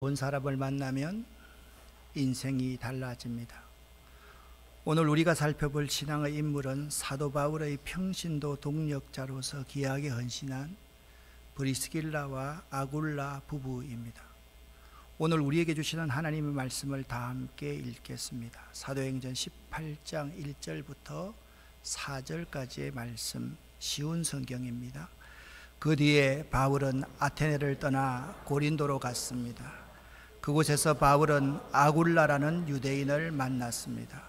좋은 사람을 만나면 인생이 달라집니다. 오늘 우리가 살펴볼 신앙의 인물은 사도 바울의 평신도 동력자로서 귀하게 헌신한 브리스길라와 아굴라 부부입니다. 오늘 우리에게 주시는 하나님의 말씀을 다 함께 읽겠습니다. 사도행전 18장 1절부터 4절까지의 말씀, 쉬운 성경입니다. 그 뒤에 바울은 아테네를 떠나 고린도로 갔습니다. 그곳에서 바울은 아굴라라는 유대인을 만났습니다.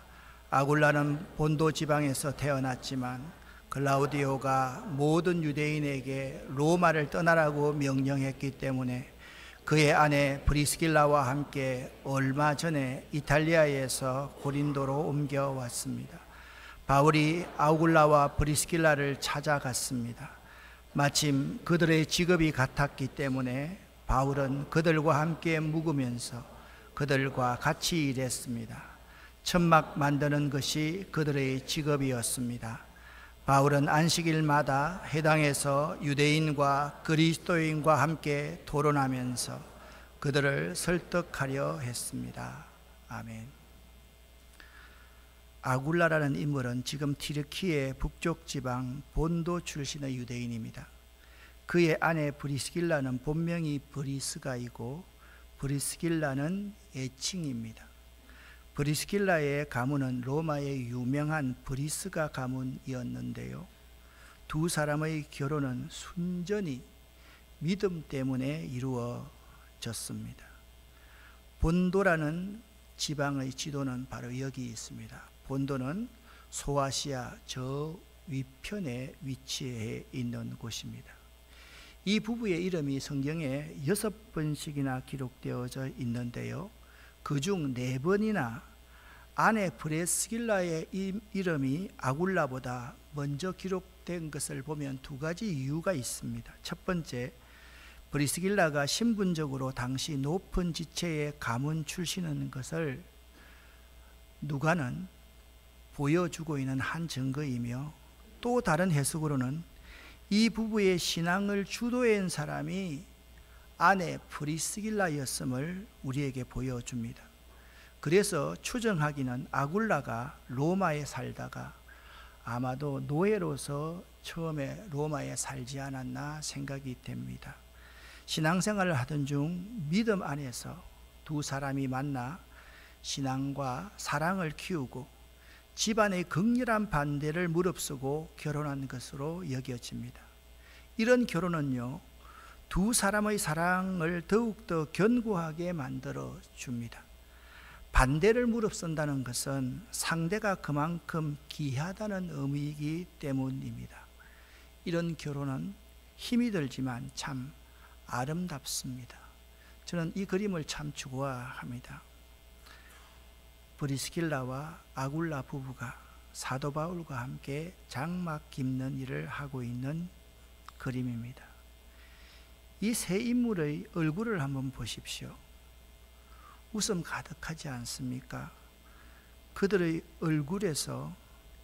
아굴라는 본도 지방에서 태어났지만 글라우디오가 모든 유대인에게 로마를 떠나라고 명령했기 때문에 그의 아내 브리스길라와 함께 얼마 전에 이탈리아에서 고린도로 옮겨왔습니다. 바울이 아굴라와 브리스길라를 찾아갔습니다. 마침 그들의 직업이 같았기 때문에 바울은 그들과 함께 묵으면서 그들과 같이 일했습니다. 천막 만드는 것이 그들의 직업이었습니다. 바울은 안식일마다 해당에서 유대인과 그리스도인과 함께 토론하면서 그들을 설득하려 했습니다. 아멘. 아굴라라는 인물은 지금 튀르키예 북쪽 지방 본도 출신의 유대인입니다. 그의 아내 브리스길라는 본명이 브리스가이고 브리스길라는 애칭입니다. 브리스길라의 가문은 로마의 유명한 브리스가 가문이었는데요. 두 사람의 결혼은 순전히 믿음 때문에 이루어졌습니다. 본도라는 지방의 지도는 바로 여기 있습니다. 본도는 소아시아 저 위편에 위치해 있는 곳입니다. 이 부부의 이름이 성경에 6번씩이나 기록되어져 있는데요. 그중 4번이나 아내 브리스길라의 이름이 아굴라보다 먼저 기록된 것을 보면 두 가지 이유가 있습니다. 첫 번째, 브리스길라가 신분적으로 당시 높은 지체의 가문 출신인 것을 누가는 보여주고 있는 한 증거이며, 또 다른 해석으로는 이 부부의 신앙을 주도한 사람이 아내 브리스길라였음을 우리에게 보여줍니다. 그래서 추정하기는 아굴라가 로마에 살다가 아마도 노예로서 처음에 로마에 살지 않았나 생각이 됩니다. 신앙생활을 하던 중 믿음 안에서 두 사람이 만나 신앙과 사랑을 키우고 집안의 극렬한 반대를 무릅쓰고 결혼한 것으로 여겨집니다. 이런 결혼은요, 두 사람의 사랑을 더욱더 견고하게 만들어 줍니다. 반대를 무릅쓴다는 것은 상대가 그만큼 귀하다는 의미이기 때문입니다. 이런 결혼은 힘이 들지만 참 아름답습니다. 저는 이 그림을 참 좋아합니다. 브리스길라와 아굴라 부부가 사도 바울과 함께 장막 깁는 일을 하고 있는 그림입니다. 이 세 인물의 얼굴을 한번 보십시오. 웃음 가득하지 않습니까? 그들의 얼굴에서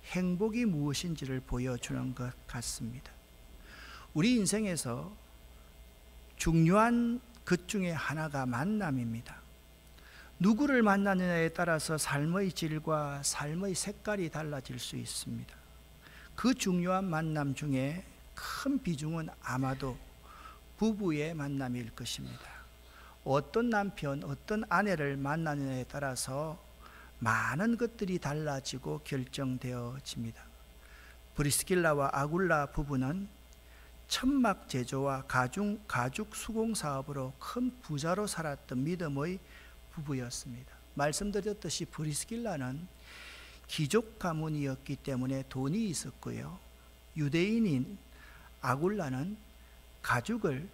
행복이 무엇인지를 보여주는 것 같습니다. 우리 인생에서 중요한 것 중에 하나가 만남입니다. 누구를 만나느냐에 따라서 삶의 질과 삶의 색깔이 달라질 수 있습니다. 그 중요한 만남 중에 큰 비중은 아마도 부부의 만남일 것입니다. 어떤 남편, 어떤 아내를 만나느냐에 따라서 많은 것들이 달라지고 결정되어집니다. 브리스길라와 아굴라 부부는 천막 제조와 가죽 수공 사업으로 큰 부자로 살았던 믿음의 부부였습니다. 말씀드렸듯이 브리스길라는 귀족 가문이었기 때문에 돈이 있었고요. 유대인인 아굴라는 가죽을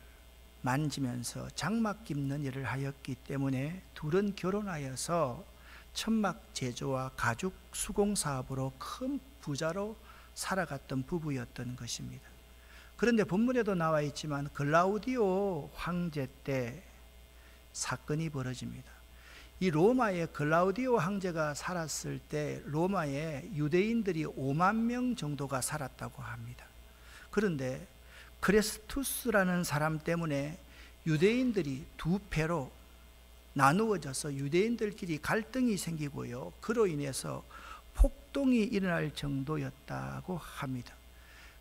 만지면서 장막 깁는 일을 하였기 때문에 둘은 결혼하여서 천막 제조와 가죽 수공 사업으로 큰 부자로 살아갔던 부부였던 것입니다. 그런데 본문에도 나와 있지만 글라우디오 황제 때 사건이 벌어집니다. 이 로마의 글라우디오 황제가 살았을 때 로마에 유대인들이 5만 명 정도가 살았다고 합니다. 그런데 크레스투스라는 사람 때문에 유대인들이 두 패로 나누어져서 유대인들끼리 갈등이 생기고요. 그로 인해서 폭동이 일어날 정도였다고 합니다.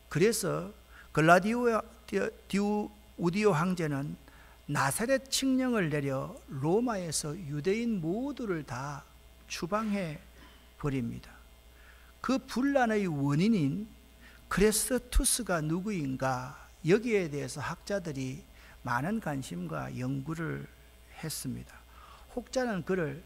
그래서 글라우디오 황제는 나사렛 칙령을 내려 로마에서 유대인 모두를 다 추방해 버립니다. 그 분란의 원인인 크레스투스가 누구인가, 여기에 대해서 학자들이 많은 관심과 연구를 했습니다. 혹자는 그를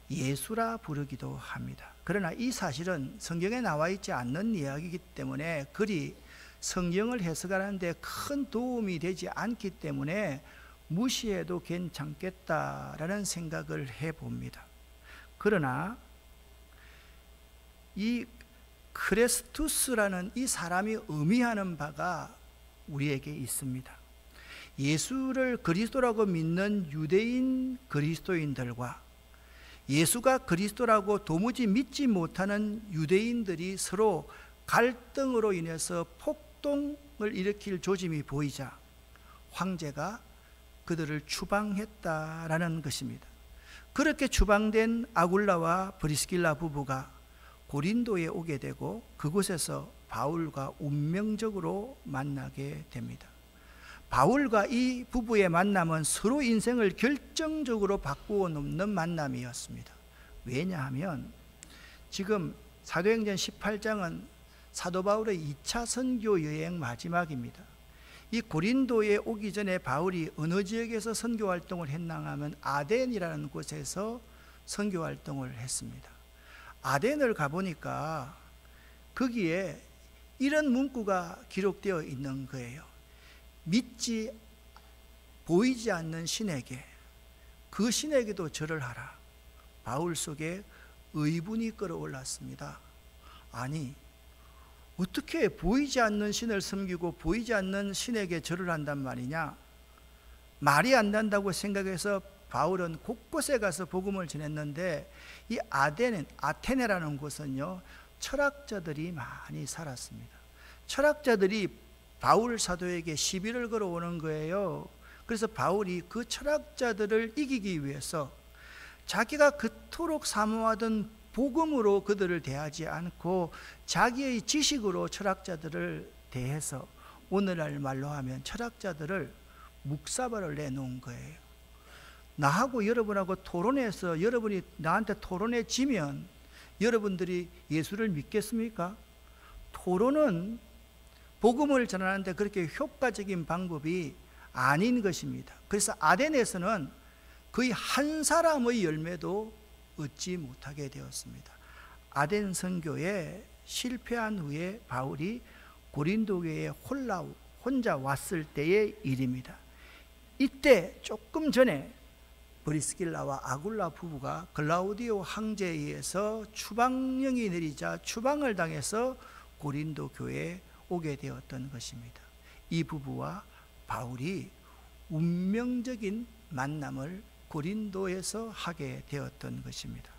예수라 부르기도 합니다. 그러나 이 사실은 성경에 나와 있지 않는 이야기이기 때문에 글이 성경을 해석하는 데 큰 도움이 되지 않기 때문에 무시해도 괜찮겠다라는 생각을 해봅니다. 그러나 이 크레스투스라는 이 사람이 의미하는 바가 우리에게 있습니다. 예수를 그리스도라고 믿는 유대인 그리스도인들과 예수가 그리스도라고 도무지 믿지 못하는 유대인들이 서로 갈등으로 인해서 폭동을 일으킬 조짐이 보이자 황제가 그들을 추방했다라는 것입니다. 그렇게 추방된 아굴라와 브리스길라 부부가 고린도에 오게 되고 그곳에서 바울과 운명적으로 만나게 됩니다. 바울과 이 부부의 만남은 서로 인생을 결정적으로 바꾸어 놓는 만남이었습니다. 왜냐하면 지금 사도행전 18장은 사도 바울의 2차 선교 여행 마지막입니다. 이 고린도에 오기 전에 바울이 어느 지역에서 선교 활동을 했나 하면 아덴이라는 곳에서 선교 활동을 했습니다. 아덴을 가보니까 거기에 이런 문구가 기록되어 있는 거예요. 믿지 보이지 않는 신에게, 그 신에게도 절을 하라. 바울 속에 의분이 끌어올랐습니다. 아니, 어떻게 보이지 않는 신을 섬기고 보이지 않는 신에게 절을 한단 말이냐? 말이 안 된다고 생각해서 바울은 곳곳에 가서 복음을 전했는데, 이 아테네라는 곳은요, 철학자들이 많이 살았습니다. 철학자들이 바울 사도에게 시비를 걸어오는 거예요. 그래서 바울이 그 철학자들을 이기기 위해서 자기가 그토록 사모하던 복음으로 그들을 대하지 않고 자기의 지식으로 철학자들을 대해서, 오늘날 말로 하면 철학자들을 묵사발을 내놓은 거예요. 나하고 여러분하고 토론해서 여러분이 나한테 토론해 지면 여러분들이 예수를 믿겠습니까? 토론은 복음을 전하는데 그렇게 효과적인 방법이 아닌 것입니다. 그래서 아덴에서는 거의 한 사람의 열매도 얻지 못하게 되었습니다. 아덴 선교에 실패한 후에 바울이 고린도 교회에 혼자 왔을 때의 일입니다. 이때 조금 전에 브리스길라와 아굴라 부부가 글라우디오 황제에 의해서 추방령이 내리자 추방을 당해서 고린도 교회에 오게 되었던 것입니다. 이 부부와 바울이 운명적인 만남을 고린도에서 하게 되었던 것입니다.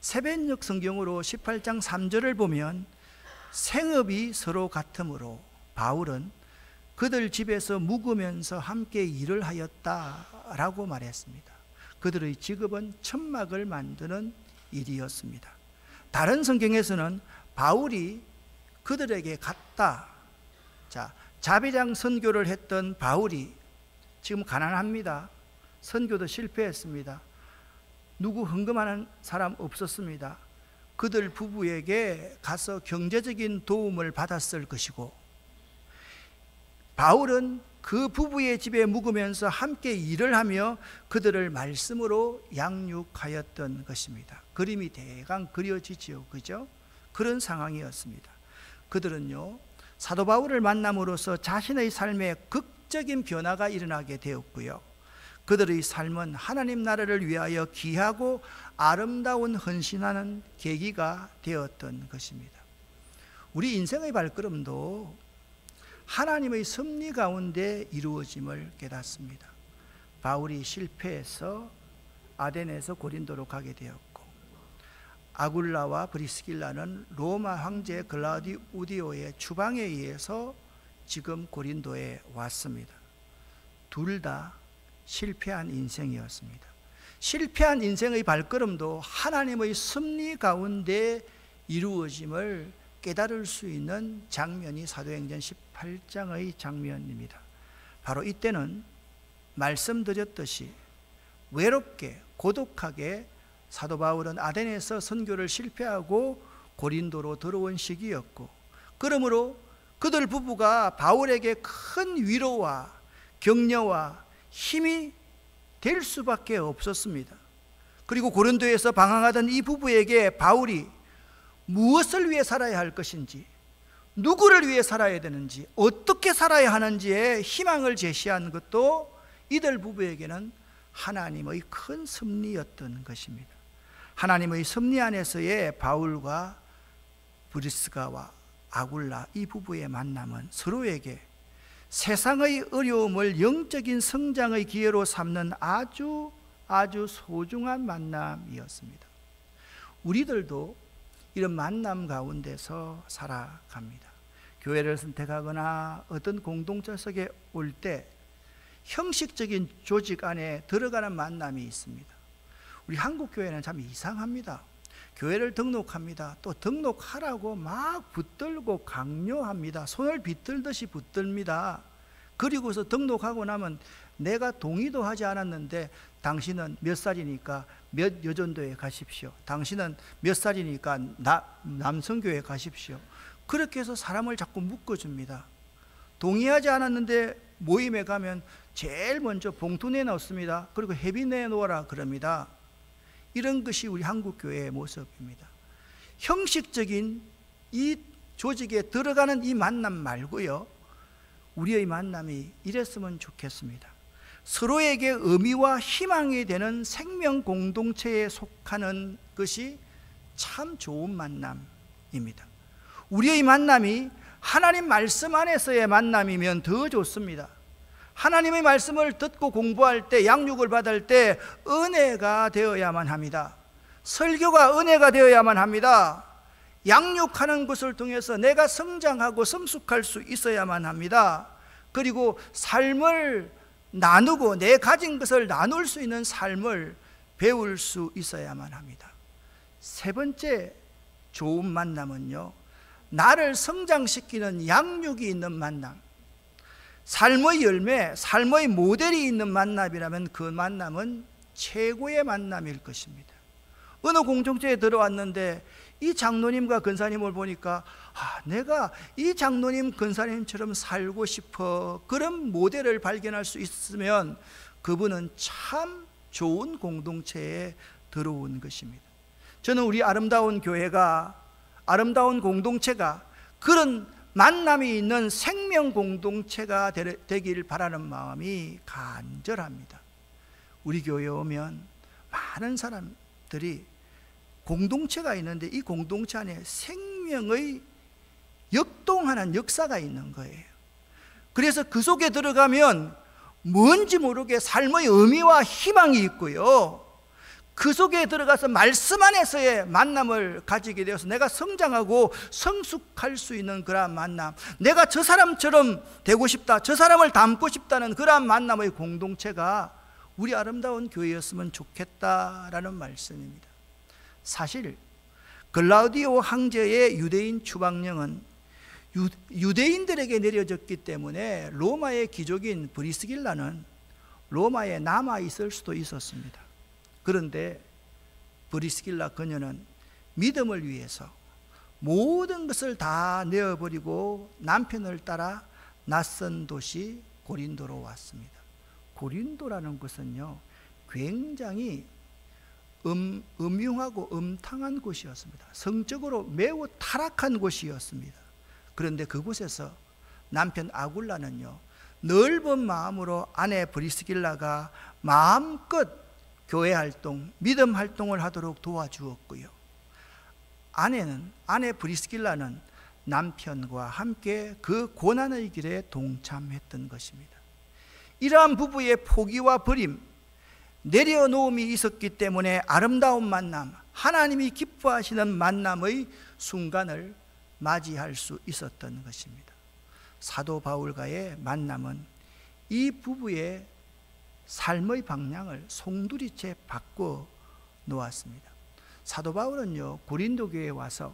세변역 성경으로 18장 3절을 보면 생업이 서로 같으므로 바울은 그들 집에서 묵으면서 함께 일을 하였다라고 말했습니다. 그들의 직업은 천막을 만드는 일이었습니다. 다른 성경에서는 바울이 그들에게 갔다. 자, 자비랑 선교를 했던 바울이 지금 가난합니다. 선교도 실패했습니다. 누구 헌금하는 사람 없었습니다. 그들 부부에게 가서 경제적인 도움을 받았을 것이고, 바울은 그 부부의 집에 묵으면서 함께 일을 하며 그들을 말씀으로 양육하였던 것입니다. 그림이 대강 그려지지요, 그죠? 그런 상황이었습니다. 그들은요, 사도 바울을 만남으로써 자신의 삶에 극적인 변화가 일어나게 되었고요, 그들의 삶은 하나님 나라를 위하여 귀하고 아름다운 헌신하는 계기가 되었던 것입니다. 우리 인생의 발걸음도 하나님의 섭리 가운데 이루어짐을 깨닫습니다. 바울이 실패해서 아덴에서 고린도로 가게 되었고, 아굴라와 브리스길라는 로마 황제 글라우디오의 추방에 의해서 지금 고린도에 왔습니다. 둘 다 실패한 인생이었습니다. 실패한 인생의 발걸음도 하나님의 섭리 가운데 이루어짐을 깨달을 수 있는 장면이 사도행전 18장의 장면입니다. 바로 이때는 말씀드렸듯이 외롭게 고독하게 사도 바울은 아덴에서 선교를 실패하고 고린도로 들어온 시기였고, 그러므로 그들 부부가 바울에게 큰 위로와 격려와 힘이 될 수밖에 없었습니다. 그리고 고린도에서 방황하던 이 부부에게 바울이 무엇을 위해 살아야 할 것인지, 누구를 위해 살아야 되는지, 어떻게 살아야 하는지에 희망을 제시한 것도 이들 부부에게는 하나님의 큰 섭리였던 것입니다. 하나님의 섭리 안에서의 바울과 브리스가와 아굴라 이 부부의 만남은 서로에게 세상의 어려움을 영적인 성장의 기회로 삼는 아주 소중한 만남이었습니다. 우리들도 이런 만남 가운데서 살아갑니다. 교회를 선택하거나 어떤 공동체 속에 올 때 형식적인 조직 안에 들어가는 만남이 있습니다. 우리 한국 교회는 참 이상합니다. 교회를 등록합니다. 또 등록하라고 막 붙들고 강요합니다. 손을 비틀듯이 붙듭니다. 그리고서 등록하고 나면 내가 동의도 하지 않았는데 당신은 몇 살이니까 몇 여전도에 가십시오. 당신은 몇 살이니까 남성교회에 가십시오. 그렇게 해서 사람을 자꾸 묶어줍니다. 동의하지 않았는데 모임에 가면 제일 먼저 봉투 내놓습니다. 그리고 회비 내놓아라 그럽니다. 이런 것이 우리 한국교회의 모습입니다. 형식적인 이 조직에 들어가는 이 만남 말고요, 우리의 만남이 이랬으면 좋겠습니다. 서로에게 의미와 희망이 되는 생명 공동체에 속하는 것이 참 좋은 만남입니다. 우리의 만남이 하나님 말씀 안에서의 만남이면 더 좋습니다. 하나님의 말씀을 듣고 공부할 때, 양육을 받을 때 은혜가 되어야만 합니다. 설교가 은혜가 되어야만 합니다. 양육하는 것을 통해서 내가 성장하고 성숙할 수 있어야만 합니다. 그리고 삶을 나누고 내 가진 것을 나눌 수 있는 삶을 배울 수 있어야만 합니다. 세 번째 좋은 만남은요, 나를 성장시키는 양육이 있는 만남, 삶의 열매, 삶의 모델이 있는 만남이라면 그 만남은 최고의 만남일 것입니다. 어느 공동체에 들어왔는데 이 장로님과 근사님을 보니까 내가 이 장로님 근사님처럼 살고 싶어, 그런 모델을 발견할 수 있으면 그분은 참 좋은 공동체에 들어온 것입니다. 저는 우리 아름다운 교회가, 아름다운 공동체가 그런 만남이 있는 생명 공동체가 되길 바라는 마음이 간절합니다. 우리 교회에 오면 많은 사람들이 공동체가 있는데 이 공동체 안에 생명의 역동하는 역사가 있는 거예요. 그래서 그 속에 들어가면 뭔지 모르게 삶의 의미와 희망이 있고요, 그 속에 들어가서 말씀 안에서의 만남을 가지게 되어서 내가 성장하고 성숙할 수 있는 그러한 만남, 내가 저 사람처럼 되고 싶다, 저 사람을 닮고 싶다는 그러한 만남의 공동체가 우리 아름다운 교회였으면 좋겠다라는 말씀입니다. 사실 글라우디오 황제의 유대인 추방령은 유대인들에게 내려졌기 때문에 로마의 귀족인 브리스길라는 로마에 남아 있을 수도 있었습니다. 그런데 브리스길라 그녀는 믿음을 위해서 모든 것을 다 내어버리고 남편을 따라 낯선 도시 고린도로 왔습니다. 고린도라는 것은요, 굉장히 음흉하고 음탕한 곳이었습니다. 성적으로 매우 타락한 곳이었습니다. 그런데 그곳에서 남편 아굴라는요, 넓은 마음으로 아내 브리스길라가 마음껏 교회 활동, 믿음 활동을 하도록 도와주었고요, 아내 브리스길라는 남편과 함께 그 고난의 길에 동참했던 것입니다. 이러한 부부의 포기와 버림, 내려놓음이 있었기 때문에 아름다운 만남, 하나님이 기뻐하시는 만남의 순간을 맞이할 수 있었던 것입니다. 사도 바울과의 만남은 이 부부의 삶의 방향을 송두리째 바꿔 놓았습니다. 사도 바울은요, 고린도 교회에 와서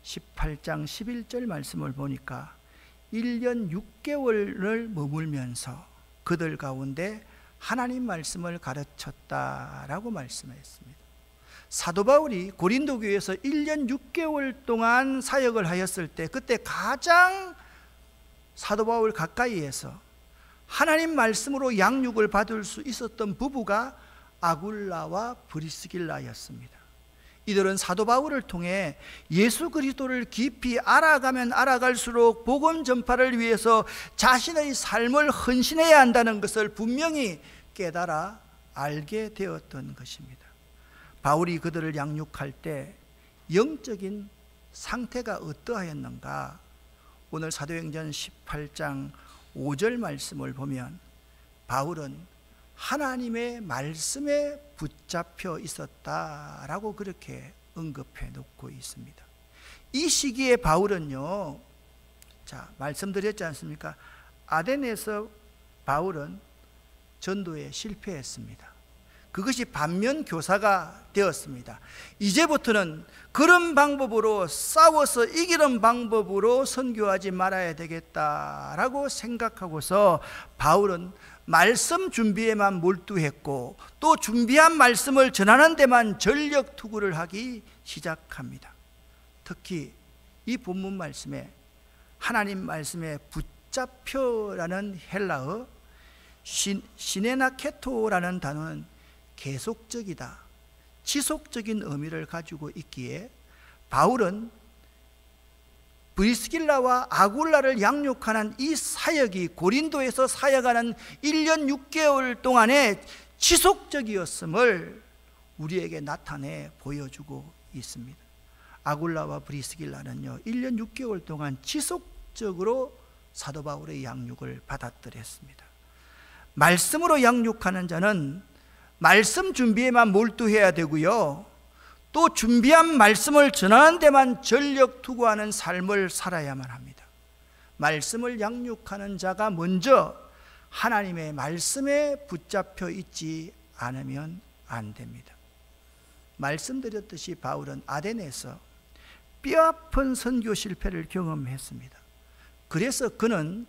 18장 11절 말씀을 보니까 1년 6개월을 머물면서 그들 가운데 하나님 말씀을 가르쳤다라고 말씀했습니다. 사도 바울이 고린도 교회에서 1년 6개월 동안 사역을 하였을 때, 그때 가장 사도 바울 가까이에서 하나님 말씀으로 양육을 받을 수 있었던 부부가 아굴라와 브리스길라였습니다. 이들은 사도 바울을 통해 예수 그리스도를 깊이 알아가면 알아갈수록 복음 전파를 위해서 자신의 삶을 헌신해야 한다는 것을 분명히 깨달아 알게 되었던 것입니다. 바울이 그들을 양육할 때 영적인 상태가 어떠하였는가? 오늘 사도행전 18장 5절 말씀을 보면 바울은 하나님의 말씀에 붙잡혀 있었다라고 그렇게 언급해 놓고 있습니다. 이 시기에 바울은요, 자, 말씀드렸지 않습니까? 아덴에서 바울은 전도에 실패했습니다. 그것이 반면 교사가 되었습니다. 이제부터는 그런 방법으로 싸워서 이기는 방법으로 선교하지 말아야 되겠다라고 생각하고서 바울은 말씀 준비에만 몰두했고, 또 준비한 말씀을 전하는 데만 전력 투구를 하기 시작합니다. 특히 이 본문 말씀에 하나님 말씀에 붙잡혀라는 헬라어 시네나케토라는 단어는 계속적이다, 지속적인 의미를 가지고 있기에 바울은 브리스길라와 아굴라를 양육하는 이 사역이 고린도에서 사역하는 1년 6개월 동안의 지속적이었음을 우리에게 나타내 보여주고 있습니다. 아굴라와 브리스길라는요, 1년 6개월 동안 지속적으로 사도 바울의 양육을 받았더랬습니다. 말씀으로 양육하는 자는 말씀 준비에만 몰두해야 되고요, 또 준비한 말씀을 전하는 데만 전력 투구하는 삶을 살아야만 합니다. 말씀을 양육하는 자가 먼저 하나님의 말씀에 붙잡혀 있지 않으면 안 됩니다. 말씀드렸듯이 바울은 아덴에서 뼈아픈 선교 실패를 경험했습니다. 그래서 그는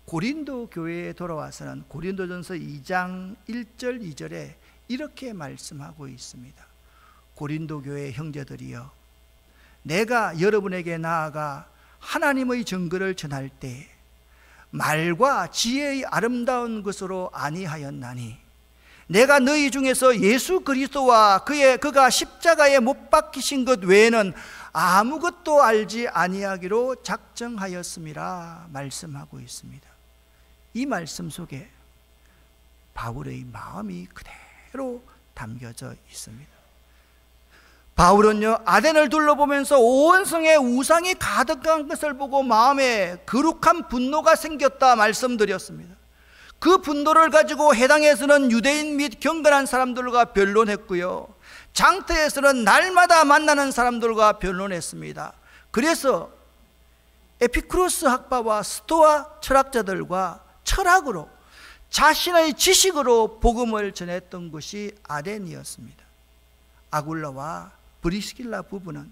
고린도 교회에 돌아와서는 고린도전서 2장 1절 2절에 이렇게 말씀하고 있습니다. 고린도 교회 형제들이여, 내가 여러분에게 나아가 하나님의 증거를 전할 때 말과 지혜의 아름다운 것으로 아니하였나니, 내가 너희 중에서 예수 그리스도와 그가 십자가에 못 박히신 것 외에는 아무것도 알지 아니하기로 작정하였음이라 말씀하고 있습니다. 이 말씀 속에 바울의 마음이 그대로 담겨져 있습니다. 바울은요, 아덴을 둘러보면서 온 성에 우상이 가득한 것을 보고 마음에 거룩한 분노가 생겼다 말씀드렸습니다. 그 분노를 가지고 해당에서는 유대인 및 경건한 사람들과 변론했고요, 장터에서는 날마다 만나는 사람들과 변론했습니다. 그래서 에피쿠로스 학파와 스토아 철학자들과 철학으로, 자신의 지식으로 복음을 전했던 것이 아덴이었습니다. 아굴라와 브리스길라 부부는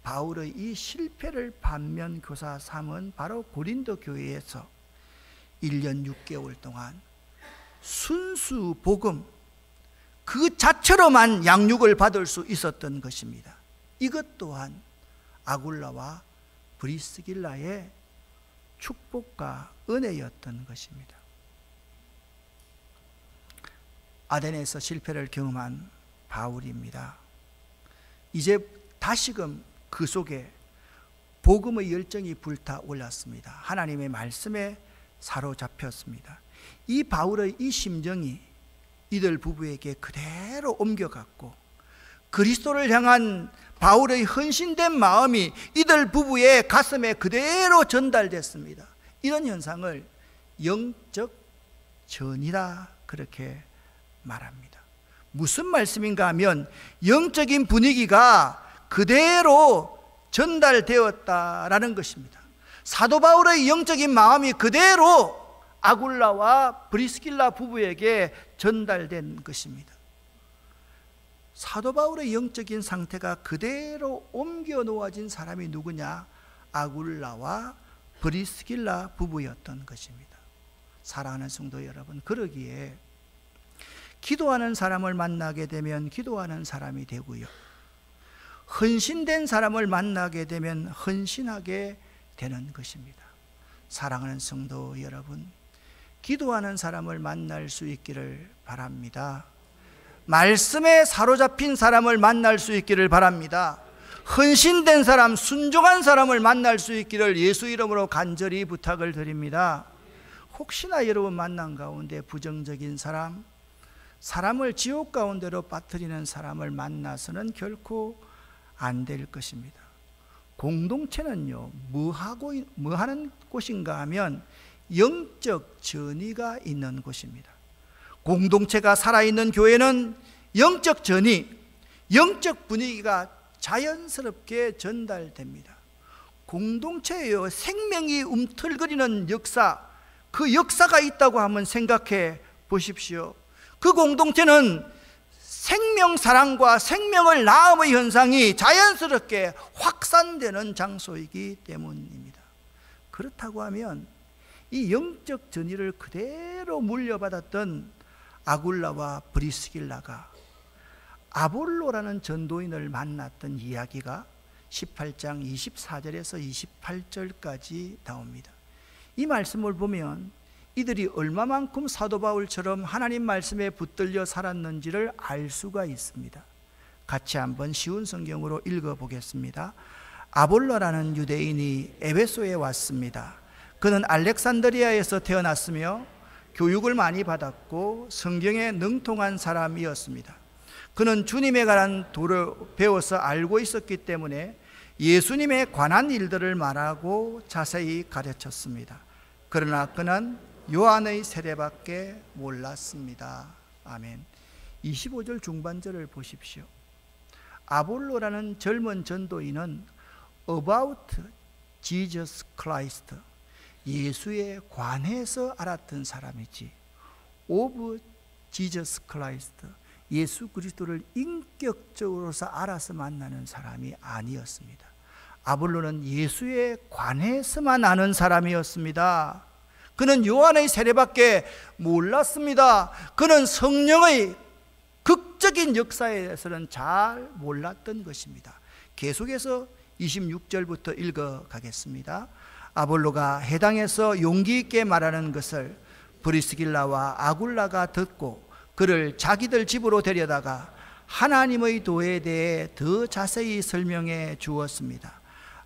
바울의 이 실패를 반면 교사 삼은 바로 고린도 교회에서 1년 6개월 동안 순수 복음 그 자체로만 양육을 받을 수 있었던 것입니다. 이것 또한 아굴라와 브리스길라의 축복과 은혜였던 것입니다. 아덴에서 실패를 경험한 바울입니다. 이제 다시금 그 속에 복음의 열정이 불타올랐습니다. 하나님의 말씀에 사로잡혔습니다. 이 바울의 이 심정이 이들 부부에게 그대로 옮겨갔고, 그리스도를 향한 바울의 헌신된 마음이 이들 부부의 가슴에 그대로 전달됐습니다. 이런 현상을 영적 전이라 그렇게 말합니다. 무슨 말씀인가 하면 영적인 분위기가 그대로 전달되었다라는 것입니다. 사도 바울의 영적인 마음이 그대로 아굴라와 브리스길라 부부에게 전달된 것입니다. 사도 바울의 영적인 상태가 그대로 옮겨 놓아진 사람이 누구냐? 아굴라와 브리스길라 부부였던 것입니다. 사랑하는 성도 여러분, 그러기에 기도하는 사람을 만나게 되면 기도하는 사람이 되고요, 헌신된 사람을 만나게 되면 헌신하게 되는 것입니다. 사랑하는 성도 여러분, 기도하는 사람을 만날 수 있기를 바랍니다. 말씀에 사로잡힌 사람을 만날 수 있기를 바랍니다. 헌신된 사람, 순종한 사람을 만날 수 있기를 예수 이름으로 간절히 부탁을 드립니다. 혹시나 여러분 만난 가운데 부정적인 사람, 사람을 지옥 가운데로 빠뜨리는 사람을 만나서는 결코 안 될 것입니다. 공동체는요, 뭐 하는 곳인가 하면 영적 전이가 있는 곳입니다. 공동체가 살아있는 교회는 영적 전이, 영적 분위기가 자연스럽게 전달됩니다. 공동체에요, 생명이 움틀거리는 역사, 그 역사가 있다고 한번 생각해 보십시오. 그 공동체는 생명 사랑과 생명을 낳음의 현상이 자연스럽게 확산되는 장소이기 때문입니다. 그렇다고 하면 이 영적 전의를 그대로 물려받았던 아굴라와 브리스길라가 아볼로라는 전도인을 만났던 이야기가 18장 24절에서 28절까지 나옵니다. 이 말씀을 보면 이들이 얼마만큼 사도 바울처럼 하나님 말씀에 붙들려 살았는지를 알 수가 있습니다. 같이 한번 쉬운 성경으로 읽어보겠습니다. 아볼로라는 유대인이 에베소에 왔습니다. 그는 알렉산드리아에서 태어났으며 교육을 많이 받았고 성경에 능통한 사람이었습니다. 그는 주님에 관한 도를 배워서 알고 있었기 때문에 예수님에 관한 일들을 말하고 자세히 가르쳤습니다. 그러나 그는 요한의 세례밖에 몰랐습니다. 아멘. 25절 중반절을 보십시오. 아볼로라는 젊은 전도인은 about Jesus Christ, 예수에 관해서 알았던 사람이지 of Jesus Christ, 예수 그리스도를 인격적으로서 알아서 만나는 사람이 아니었습니다. 아볼로는 예수에 관해서만 아는 사람이었습니다. 그는 요한의 세례밖에 몰랐습니다. 그는 성령의 극적인 역사에 대해서는 잘 몰랐던 것입니다. 계속해서 26절부터 읽어가겠습니다. 아볼로가 해당에서 용기 있게 말하는 것을 브리스길라와 아굴라가 듣고 그를 자기들 집으로 데려다가 하나님의 도에 대해 더 자세히 설명해 주었습니다.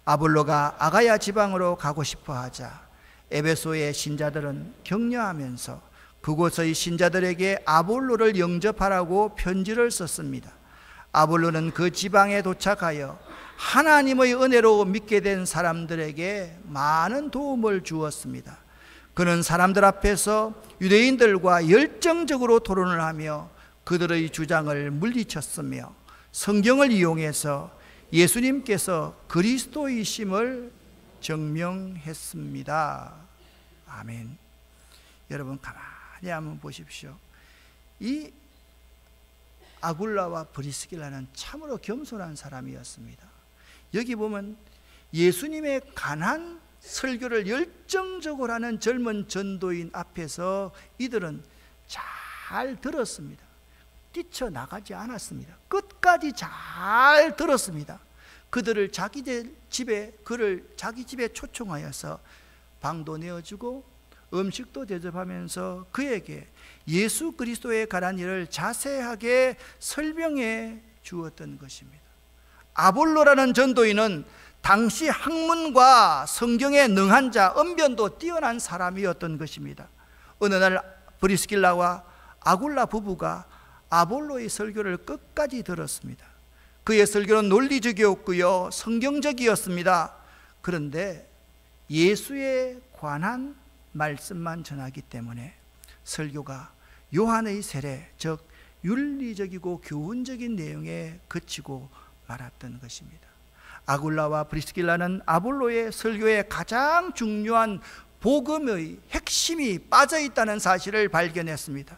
아볼로가 아가야 지방으로 가고 싶어 하자 에베소의 신자들은 격려하면서 그곳의 신자들에게 아볼로를 영접하라고 편지를 썼습니다. 아볼로는 그 지방에 도착하여 하나님의 은혜로 믿게 된 사람들에게 많은 도움을 주었습니다. 그는 사람들 앞에서 유대인들과 열정적으로 토론을 하며 그들의 주장을 물리쳤으며 성경을 이용해서 예수님께서 그리스도이심을 증명했습니다. 아멘. 여러분 가만히 한번 보십시오. 이 아굴라와 브리스길라는 참으로 겸손한 사람이었습니다. 여기 보면 예수님에 관한 설교를 열정적으로 하는 젊은 전도인 앞에서 이들은 잘 들었습니다. 뛰쳐나가지 않았습니다. 끝까지 잘 들었습니다. 그들을 자기 집에 초청하여서 방도 내어주고 음식도 대접하면서 그에게 예수 그리스도에 관한 일을 자세하게 설명해 주었던 것입니다. 아볼로라는 전도인은 당시 학문과 성경에 능한 자, 언변도 뛰어난 사람이었던 것입니다. 어느 날 브리스길라와 아굴라 부부가 아볼로의 설교를 끝까지 들었습니다. 그의 설교는 논리적이었고요, 성경적이었습니다. 그런데 예수에 관한 말씀만 전하기 때문에 설교가 요한의 세례, 즉 윤리적이고 교훈적인 내용에 그치고 말았던 것입니다. 아굴라와 브리스길라는 아볼로의 설교의 가장 중요한 복음의 핵심이 빠져 있다는 사실을 발견했습니다.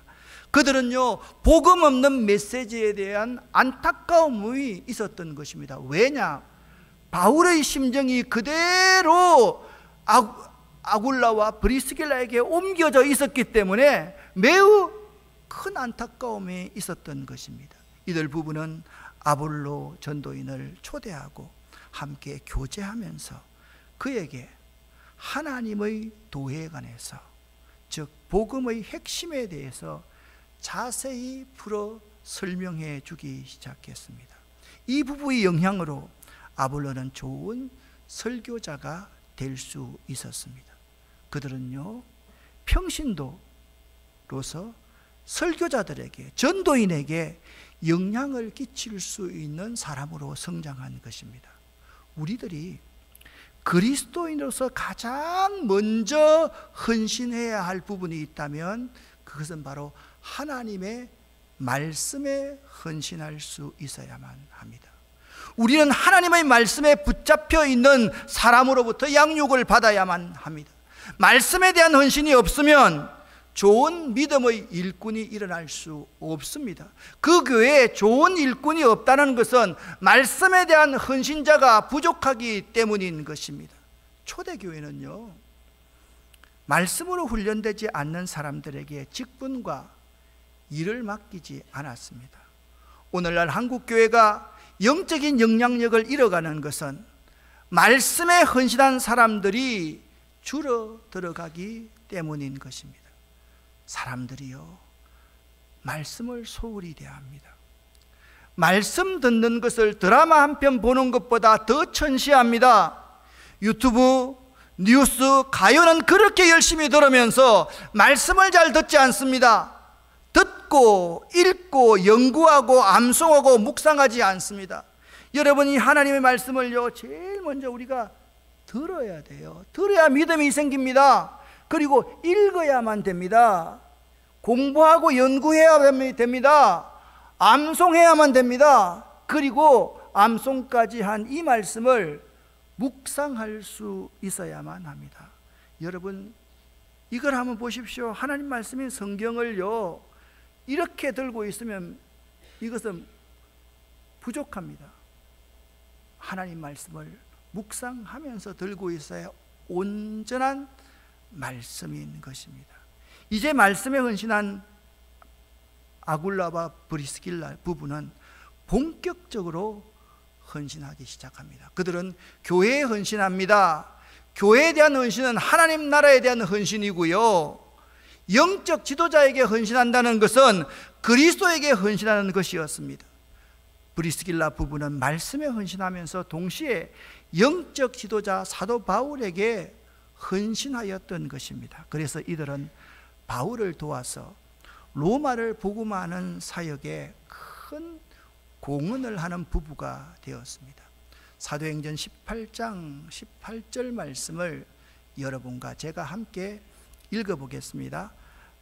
그들은요, 복음 없는 메시지에 대한 안타까움이 있었던 것입니다. 왜냐? 바울의 심정이 그대로 아굴라와 브리스길라에게 옮겨져 있었기 때문에 매우 큰 안타까움이 있었던 것입니다. 이들 부부는 아볼로 전도인을 초대하고 함께 교제하면서 그에게 하나님의 도에 관해서, 즉 복음의 핵심에 대해서 자세히 풀어 설명해 주기 시작했습니다. 이 부부의 영향으로 아볼로는 좋은 설교자가 될 수 있었습니다. 그들은요, 평신도로서 설교자들에게, 전도인에게 영향을 끼칠 수 있는 사람으로 성장한 것입니다. 우리들이 그리스도인으로서 가장 먼저 헌신해야 할 부분이 있다면 그것은 바로 하나님의 말씀에 헌신할 수 있어야만 합니다. 우리는 하나님의 말씀에 붙잡혀 있는 사람으로부터 양육을 받아야만 합니다. 말씀에 대한 헌신이 없으면 좋은 믿음의 일꾼이 일어날 수 없습니다. 그 교회에 좋은 일꾼이 없다는 것은 말씀에 대한 헌신자가 부족하기 때문인 것입니다. 초대교회는요, 말씀으로 훈련되지 않는 사람들에게 직분과 일을 맡기지 않았습니다. 오늘날 한국교회가 영적인 영향력을 잃어가는 것은 말씀에 헌신한 사람들이 줄어들어가기 때문인 것입니다. 사람들이요, 말씀을 소홀히 대합니다. 말씀 듣는 것을 드라마 한 편 보는 것보다 더 천시합니다. 유튜브, 뉴스, 가요는 그렇게 열심히 들으면서 말씀을 잘 듣지 않습니다. 듣고 읽고 연구하고 암송하고 묵상하지 않습니다. 여러분이 하나님의 말씀을요, 제일 먼저 우리가 들어야 돼요. 들어야 믿음이 생깁니다. 그리고 읽어야만 됩니다. 공부하고 연구해야 됩니다. 암송해야만 됩니다. 그리고 암송까지 한 이 말씀을 묵상할 수 있어야만 합니다. 여러분, 이걸 한번 보십시오. 하나님 말씀인 성경을요, 이렇게 들고 있으면 이것은 부족합니다. 하나님 말씀을 묵상하면서 들고 있어야 온전한 말씀인 것입니다. 이제 말씀에 헌신한 아굴라와 브리스길라 부부는 본격적으로 헌신하기 시작합니다. 그들은 교회에 헌신합니다. 교회에 대한 헌신은 하나님 나라에 대한 헌신이고요, 영적 지도자에게 헌신한다는 것은 그리스도에게 헌신하는 것이었습니다. 브리스길라 부부는 말씀에 헌신하면서 동시에 영적 지도자 사도 바울에게 헌신하였던 것입니다. 그래서 이들은 바울을 도와서 로마를 복음하는 사역에 큰 공헌을 하는 부부가 되었습니다. 사도행전 18장 18절 말씀을 여러분과 제가 함께 읽어보겠습니다.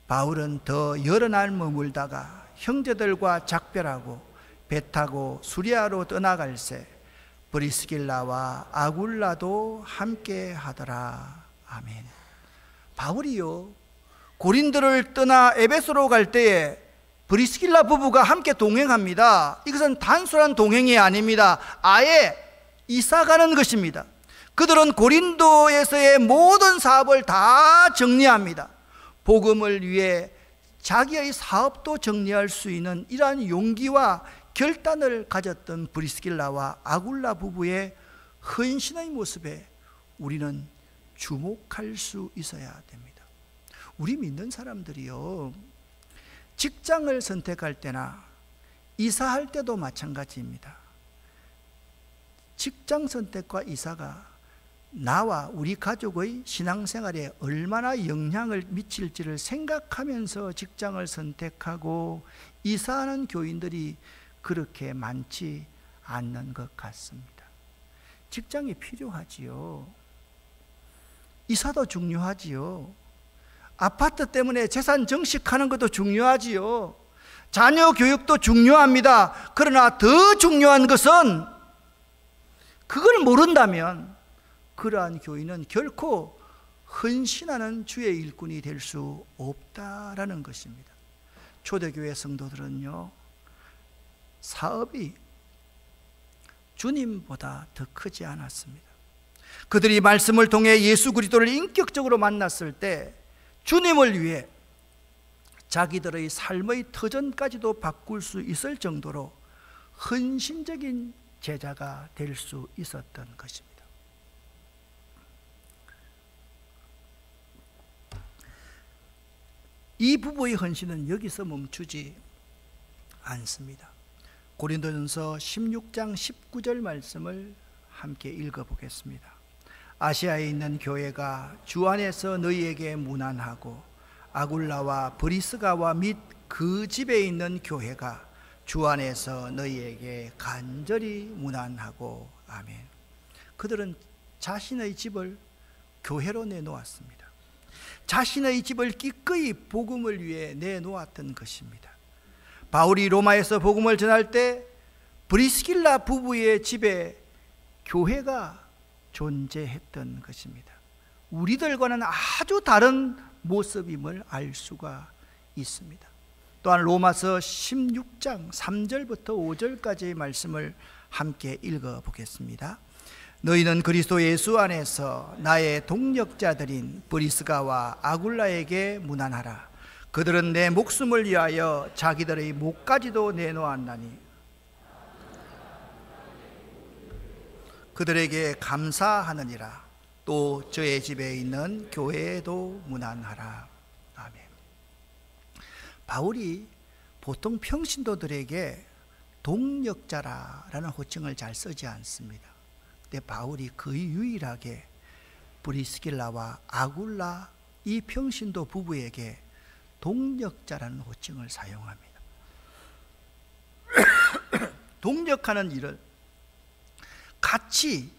바울은 더 여러 날 머물다가 형제들과 작별하고 배 타고 수리아로 떠나갈새 브리스길라와 아굴라도 함께 하더라. 아멘. 바울이요, 고린도를 떠나 에베소로 갈 때에 브리스길라 부부가 함께 동행합니다. 이것은 단순한 동행이 아닙니다. 아예 이사가는 것입니다. 그들은 고린도에서의 모든 사업을 다 정리합니다. 복음을 위해 자기의 사업도 정리할 수 있는 이러한 용기와 결단을 가졌던 브리스길라와 아굴라 부부의 헌신의 모습에 우리는 주목할 수 있어야 됩니다. 우리 믿는 사람들이요, 직장을 선택할 때나 이사할 때도 마찬가지입니다. 직장 선택과 이사가 나와 우리 가족의 신앙생활에 얼마나 영향을 미칠지를 생각하면서 직장을 선택하고 이사하는 교인들이 그렇게 많지 않는 것 같습니다. 직장이 필요하지요. 이사도 중요하지요. 아파트 때문에 재산 정식하는 것도 중요하지요. 자녀 교육도 중요합니다. 그러나 더 중요한 것은 그걸 모른다면 그러한 교인은 결코 헌신하는 주의 일꾼이 될 수 없다라는 것입니다. 초대교회 성도들은요, 사업이 주님보다 더 크지 않았습니다. 그들이 말씀을 통해 예수 그리스도를 인격적으로 만났을 때 주님을 위해 자기들의 삶의 터전까지도 바꿀 수 있을 정도로 헌신적인 제자가 될 수 있었던 것입니다. 이 부부의 헌신은 여기서 멈추지 않습니다. 고린도전서 16장 19절 말씀을 함께 읽어보겠습니다. 아시아에 있는 교회가 주 안에서 너희에게 문안하고 아굴라와 브리스가와 및 그 집에 있는 교회가 주 안에서 너희에게 간절히 문안하고 아멘. 그들은 자신의 집을 교회로 내놓았습니다. 자신의 집을 기꺼이 복음을 위해 내놓았던 것입니다. 바울이 로마에서 복음을 전할 때 브리스길라 부부의 집에 교회가 존재했던 것입니다. 우리들과는 아주 다른 모습임을 알 수가 있습니다. 또한 로마서 16장 3절부터 5절까지의 말씀을 함께 읽어보겠습니다. 너희는 그리스도 예수 안에서 나의 동력자들인 브리스가와 아굴라에게 문안하라. 그들은 내 목숨을 위하여 자기들의 목까지도 내놓았나니 그들에게 감사하느니라. 또 저의 집에 있는 교회에도 문안하라. 아멘. 바울이 보통 평신도들에게 동력자라는 호칭을 잘 쓰지 않습니다. 근데 바울이 거의 유일하게 브리스길라와 아굴라 이 평신도 부부에게 동력자라는 호칭을 사용합니다. 동력하는 일을 같이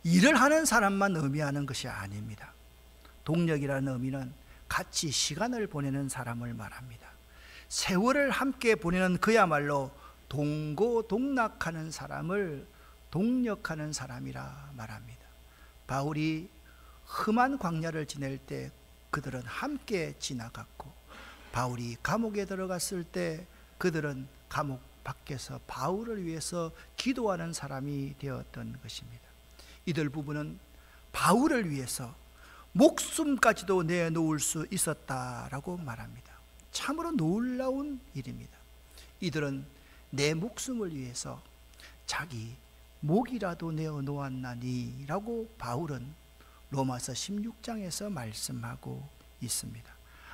일을 하는 사람만 의미하는 것이 아닙니다. 동력이라는 의미는 같이 시간을 보내는 사람을 말합니다. 세월을 함께 보내는 그야말로 동고동락하는 사람을 동력하는 사람이라 말합니다. 바울이 험한 광야를 지낼 때 그들은 함께 지나갔고, 바울이 감옥에 들어갔을 때 그들은 감옥 밖에서 바울을 위해서 기도하는 사람이 되었던 것입니다. 이들 부부는 바울을 위해서 목숨까지도 내놓을 수 있었다라고 말합니다. 참으로 놀라운 일입니다. 이들은 내 목숨을 위해서 자기 목이라도 내어 놓았나니 라고 바울은 로마서 16장에서 말씀하고 있습니다.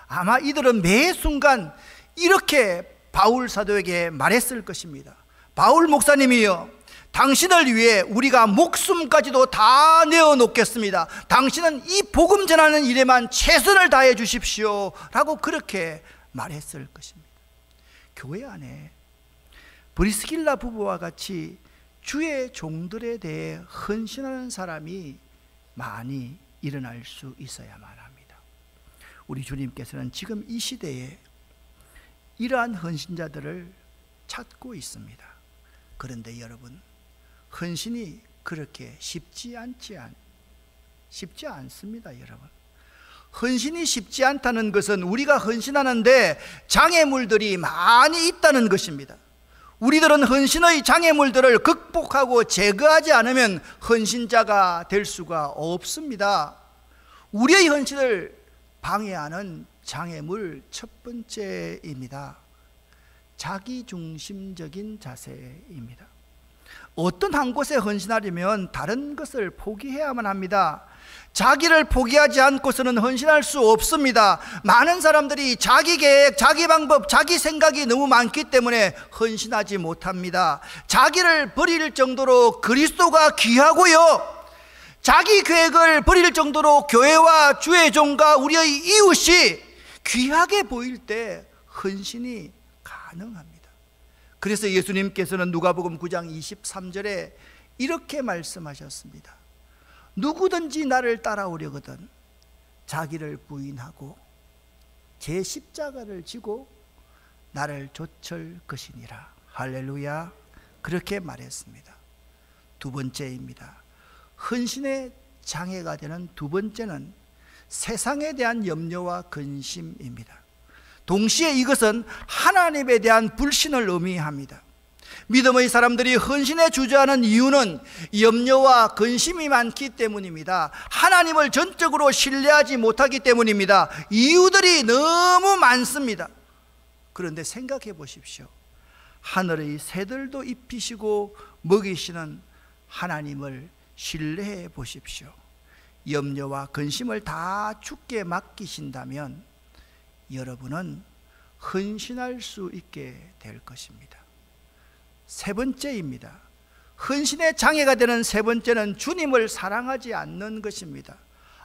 아마 이들은 매 순간 이렇게 바울 사도에게 말했을 것입니다. 바울 목사님이여, 당신을 위해 우리가 목숨까지도 다 내어놓겠습니다. 당신은 이 복음 전하는 일에만 최선을 다해 주십시오 라고 그렇게 말했을 것입니다. 교회 안에 브리스길라 부부와 같이 주의 종들에 대해 헌신하는 사람이 많이 일어날 수 있어야만 합니다. 우리 주님께서는 지금 이 시대에 이러한 헌신자들을 찾고 있습니다. 그런데 여러분, 헌신이 그렇게 쉽지 않습니다. 여러분, 헌신이 쉽지 않다는 것은 우리가 헌신하는데 장애물들이 많이 있다는 것입니다. 우리들은 헌신의 장애물들을 극복하고 제거하지 않으면 헌신자가 될 수가 없습니다. 우리의 헌신을 방해하는 장애물 첫 번째입니다. 자기중심적인 자세입니다. 어떤 한 곳에 헌신하려면 다른 것을 포기해야만 합니다. 자기를 포기하지 않고서는 헌신할 수 없습니다. 많은 사람들이 자기 계획, 자기 방법, 자기 생각이 너무 많기 때문에 헌신하지 못합니다. 자기를 버릴 정도로 그리스도가 귀하고요, 자기 계획을 버릴 정도로 교회와 주의 종과 우리의 이웃이 귀하게 보일 때 헌신이 가능합니다. 그래서 예수님께서는 누가복음 9장 23절에 이렇게 말씀하셨습니다. 누구든지 나를 따라오려거든 자기를 부인하고 제 십자가를 지고 나를 좇을 것이니라. 할렐루야. 그렇게 말했습니다. 두 번째입니다. 헌신의 장애가 되는 두 번째는 세상에 대한 염려와 근심입니다. 동시에 이것은 하나님에 대한 불신을 의미합니다. 믿음의 사람들이 헌신에 주저하는 이유는 염려와 근심이 많기 때문입니다. 하나님을 전적으로 신뢰하지 못하기 때문입니다. 이유들이 너무 많습니다. 그런데 생각해 보십시오. 하늘의 새들도 입히시고 먹이시는 하나님을 신뢰해 보십시오. 염려와 근심을 다 주께 맡기신다면 여러분은 헌신할 수 있게 될 것입니다. 세 번째입니다. 헌신의 장애가 되는 세 번째는 주님을 사랑하지 않는 것입니다.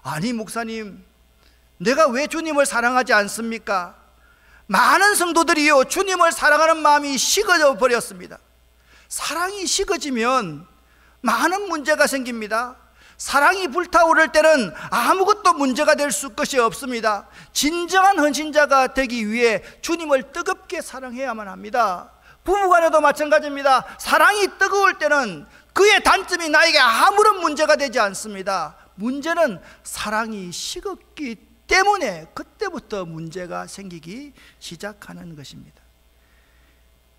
아니 목사님, 내가 왜 주님을 사랑하지 않습니까? 많은 성도들이요, 주님을 사랑하는 마음이 식어져 버렸습니다. 사랑이 식어지면 많은 문제가 생깁니다. 사랑이 불타오를 때는 아무것도 문제가 될 것이 없습니다. 진정한 헌신자가 되기 위해 주님을 뜨겁게 사랑해야만 합니다. 부부간에도 마찬가지입니다. 사랑이 뜨거울 때는 그의 단점이 나에게 아무런 문제가 되지 않습니다. 문제는 사랑이 식었기 때문에 그때부터 문제가 생기기 시작하는 것입니다.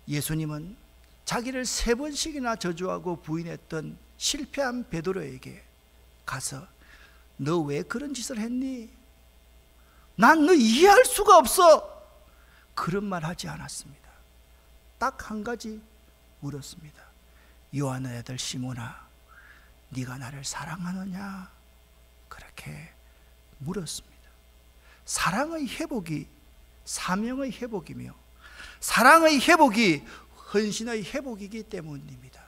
예수님은 자기를 3번씩이나 저주하고 부인했던 실패한 베드로에게 가서 너 왜 그런 짓을 했니? 난 너 이해할 수가 없어. 그런 말 하지 않았습니다. 딱 한 가지 물었습니다. 요한의 아들 시몬아, 네가 나를 사랑하느냐? 그렇게 물었습니다. 사랑의 회복이 사명의 회복이며 사랑의 회복이 헌신의 회복이기 때문입니다.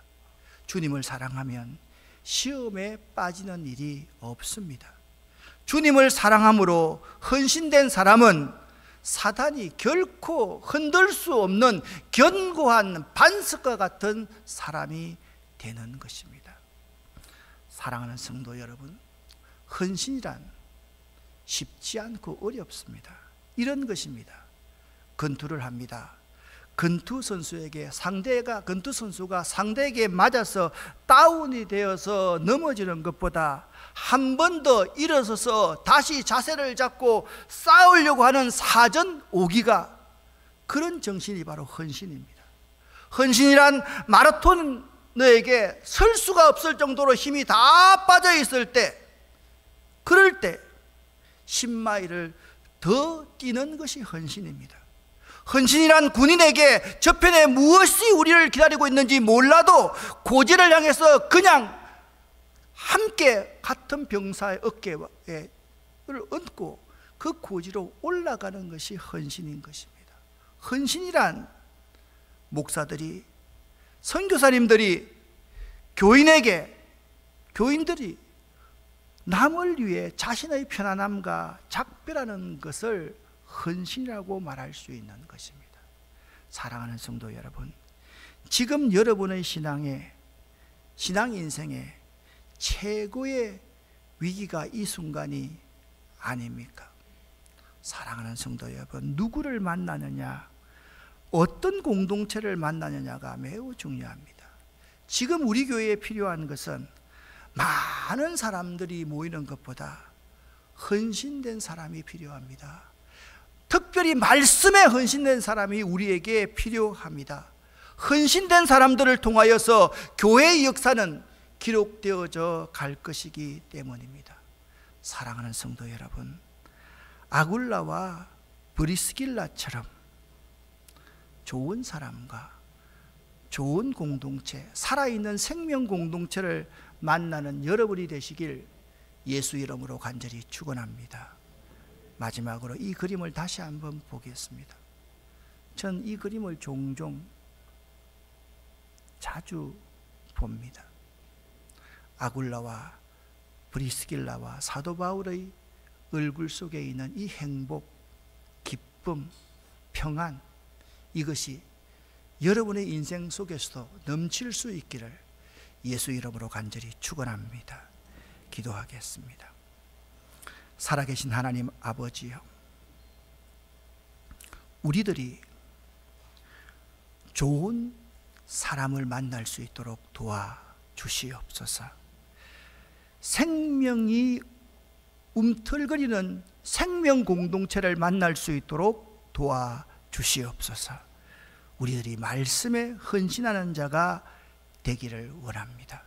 주님을 사랑하면 시험에 빠지는 일이 없습니다. 주님을 사랑함으로 헌신된 사람은 사단이 결코 흔들 수 없는 견고한 반석과 같은 사람이 되는 것입니다. 사랑하는 성도 여러분, 헌신이란 쉽지 않고 어렵습니다. 이런 것입니다. 권투를 합니다. 권투 선수가 상대에게 맞아서 다운이 되어서 넘어지는 것보다 한 번 더 일어서서 다시 자세를 잡고 싸우려고 하는 사전 오기가, 그런 정신이 바로 헌신입니다. 헌신이란 마라톤너에게 설 수가 없을 정도로 힘이 다 빠져 있을 때, 그럴 때 10마일을 더 뛰는 것이 헌신입니다. 헌신이란 군인에게 저편에 무엇이 우리를 기다리고 있는지 몰라도 고지를 향해서 그냥 함께 같은 병사의 어깨를 얹고 그 고지로 올라가는 것이 헌신인 것입니다. 헌신이란 목사들이, 선교사님들이 교인들이 남을 위해 자신의 편안함과 작별하는 것을 헌신이라고 말할 수 있는 것입니다. 사랑하는 성도 여러분, 지금 여러분의 신앙 인생에 최고의 위기가 이 순간이 아닙니까? 사랑하는 성도 여러분, 누구를 만나느냐, 어떤 공동체를 만나느냐가 매우 중요합니다. 지금 우리 교회에 필요한 것은 많은 사람들이 모이는 것보다 헌신된 사람이 필요합니다. 특별히 말씀에 헌신된 사람이 우리에게 필요합니다. 헌신된 사람들을 통하여서 교회의 역사는 기록되어져 갈 것이기 때문입니다. 사랑하는 성도 여러분, 아굴라와 브리스길라처럼 좋은 사람과 좋은 공동체, 살아있는 생명 공동체를 만나는 여러분이 되시길 예수 이름으로 간절히 축원합니다. 마지막으로 이 그림을 다시 한번 보겠습니다. 전 이 그림을 종종 자주 봅니다. 아굴라와 브리스길라와 사도 바울의 얼굴 속에 있는 이 행복, 기쁨, 평안, 이것이 여러분의 인생 속에서도 넘칠 수 있기를 예수 이름으로 간절히 축원합니다. 기도하겠습니다. 살아계신 하나님 아버지요, 우리들이 좋은 사람을 만날 수 있도록 도와주시옵소서. 생명이 움틀거리는 생명 공동체를 만날 수 있도록 도와주시옵소서. 우리들이 말씀에 헌신하는 자가 되기를 원합니다.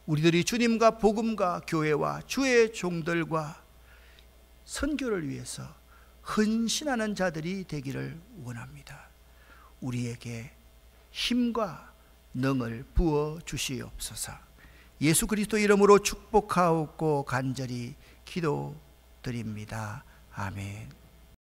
우리들이 주님과 복음과 교회와 주의 종들과 선교를 위해서 헌신하는 자들이 되기를 원합니다. 우리에게 힘과 능을 부어 주시옵소서. 예수 그리스도 이름으로 축복하옵고 간절히 기도드립니다. 아멘.